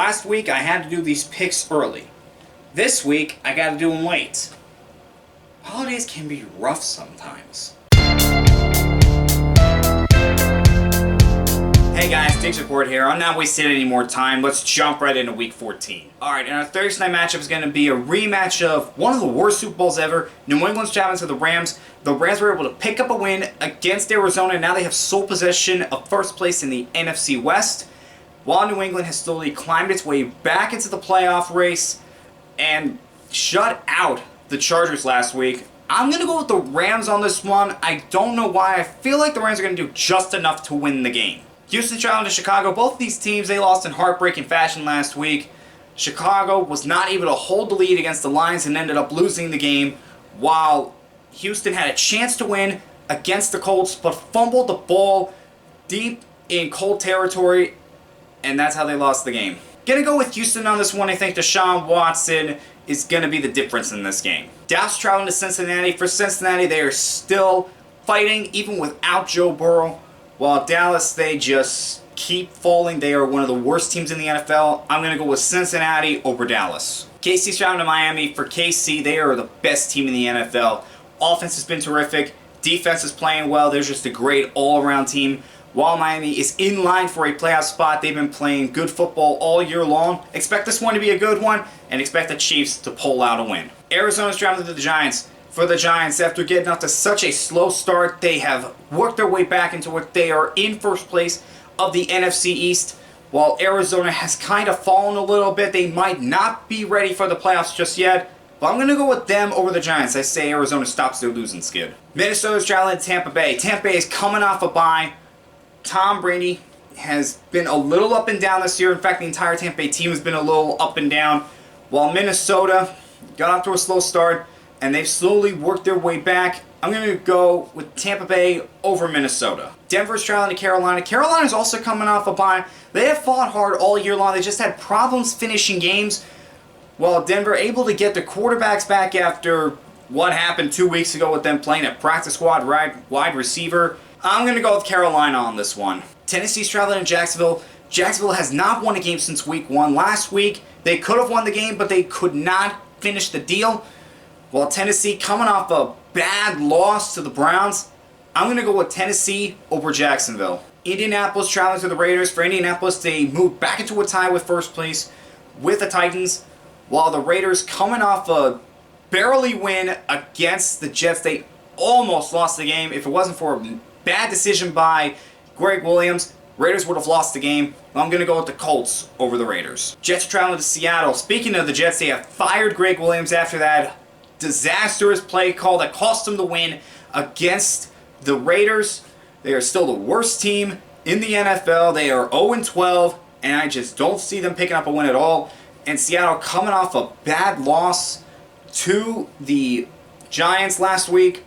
Last week I had to do these picks early. This week I gotta do them late. Holidays can be rough sometimes. Hey guys, Diggs Report here. I'm not wasting any more time. Let's jump right into week 14. Alright, and our Thursday night matchup is going to be a rematch of one of the worst Super Bowls ever. New England's traveling to the Rams. The Rams were able to pick up a win against Arizona. Now they have sole possession of first place in the NFC West, while New England has slowly climbed its way back into the playoff race and shut out the Chargers last week. I'm going to go with the Rams on this one. I don't know why. I feel like the Rams are going to do just enough to win the game. Houston traveling to Chicago. Both of these teams, they lost in heartbreaking fashion last week. Chicago was not able to hold the lead against the Lions and ended up losing the game, while Houston had a chance to win against the Colts but fumbled the ball deep in Colt territory, and that's how they lost the game. Gonna go with Houston on this one. I think Deshaun Watson is gonna be the difference in this game. Dallas traveling to Cincinnati. For Cincinnati, they are still fighting even without Joe Burrow. While Dallas, they just keep falling. They are one of the worst teams in the NFL. I'm going to go with Cincinnati over Dallas. KC's traveling to Miami. For KC, they are the best team in the NFL. Offense has been terrific. Defense is playing well. They're just a great all-around team. While Miami is in line for a playoff spot, they've been playing good football all year long. Expect this one to be a good one, and expect the Chiefs to pull out a win. Arizona's traveling to the Giants. For the Giants, after getting off to such a slow start, they have worked their way back into it. They are in first place of the NFC East. While Arizona has kind of fallen a little bit, they might not be ready for the playoffs just yet. But I'm going to go with them over the Giants. I say Arizona stops their losing skid. Minnesota's traveling to Tampa Bay. Tampa Bay is coming off a bye. Tom Brady has been a little up and down this year. In fact, the entire Tampa Bay team has been a little up and down. While Minnesota got off to a slow start, and they've slowly worked their way back. I'm going to go with Tampa Bay over Minnesota. Denver's traveling to Carolina. Carolina's also coming off a bye. They have fought hard all year long. They just had problems finishing games. While Denver able to get their quarterbacks back after what happened 2 weeks ago with them playing a practice squad wide receiver. I'm going to go with Carolina on this one. Tennessee's traveling to Jacksonville. Jacksonville has not won a game since week 1. Last week, they could have won the game, but they could not finish the deal. While Tennessee coming off a bad loss to the Browns, I'm going to go with Tennessee over Jacksonville. Indianapolis traveling to the Raiders. For Indianapolis, they moved back into a tie with first place with the Titans, while the Raiders coming off a barely win against the Jets. They almost lost the game. If it wasn't for a bad decision by Greg Williams, Raiders would have lost the game. I'm going to go with the Colts over the Raiders. Jets traveling to Seattle. Speaking of the Jets, they have fired Greg Williams after that disastrous play call that cost them the win against the Raiders. They are still the worst team in the NFL. They are 0-12, and I just don't see them picking up a win at all. And Seattle coming off a bad loss to the Giants last week.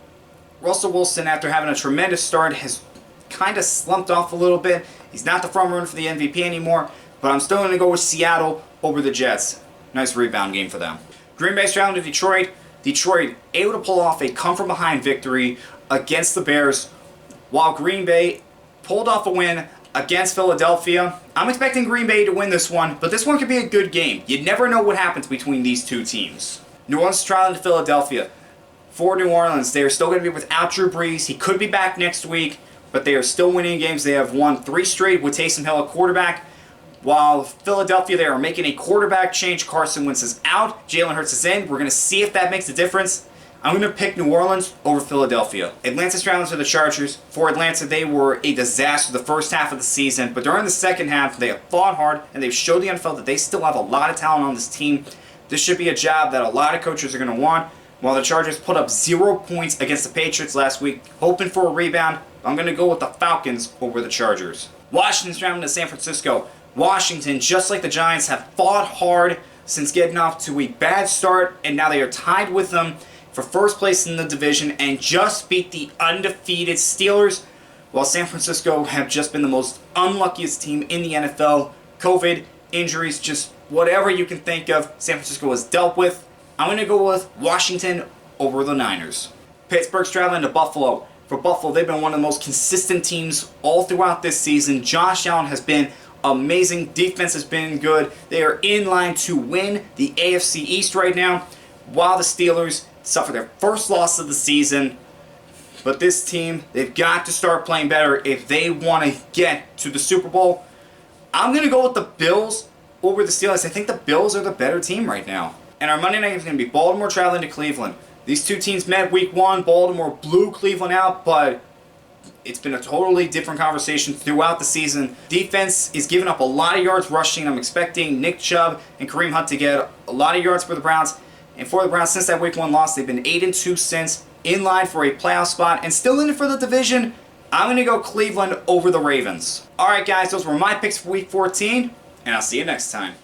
Russell Wilson, after having a tremendous start, has kind of slumped off a little bit. He's not the front runner for the MVP anymore, but I'm still going to go with Seattle over the Jets. Nice rebound game for them. Green Bay's traveling to Detroit. Detroit able to pull off a come-from-behind victory against the Bears, while Green Bay pulled off a win against Philadelphia. I'm expecting Green Bay to win this one, but this one could be a good game. You never know what happens between these two teams. New Orleans traveling to Philadelphia. For New Orleans, they are still going to be without Drew Brees. He could be back next week, but they are still winning games. They have won 3 straight with Taysom Hill at quarterback. While Philadelphia, they are making a quarterback change. Carson Wentz is out. Jalen Hurts is in. We're going to see if that makes a difference. I'm going to pick New Orleans over Philadelphia. Atlanta's traveling to the Chargers. For Atlanta, they were a disaster the first half of the season, but during the second half, they have fought hard, and they've showed the NFL that they still have a lot of talent on this team. This should be a job that a lot of coaches are going to want. While the Chargers put up 0 points against the Patriots last week, hoping for a rebound, I'm going to go with the Falcons over the Chargers. Washington's traveling to San Francisco. Washington, just like the Giants, have fought hard since getting off to a bad start, and now they are tied with them for first place in the division and just beat the undefeated Steelers, while San Francisco have just been the most unluckiest team in the NFL. COVID, injuries, just whatever you can think of, San Francisco has dealt with. I'm going to go with Washington over the Niners. Pittsburgh's traveling to Buffalo. For Buffalo, they've been one of the most consistent teams all throughout this season. Josh Allen has been amazing. Defense has been good. They are in line to win the AFC East right now, while the Steelers suffer their first loss of the season. But this team, they've got to start playing better if they want to get to the Super Bowl. I'm going to go with the Bills over the Steelers. I think the Bills are the better team right now. And our Monday night is going to be Baltimore traveling to Cleveland. These two teams met week 1. Baltimore blew Cleveland out, but it's been a totally different conversation throughout the season. Defense is giving up a lot of yards rushing. I'm expecting Nick Chubb and Kareem Hunt to get a lot of yards for the Browns. And for the Browns, since that week 1 loss, they've been 8-2 since, in line for a playoff spot and still in it for the division. I'm going to go Cleveland over the Ravens. Alright guys, those were my picks for week 14, and I'll see you next time.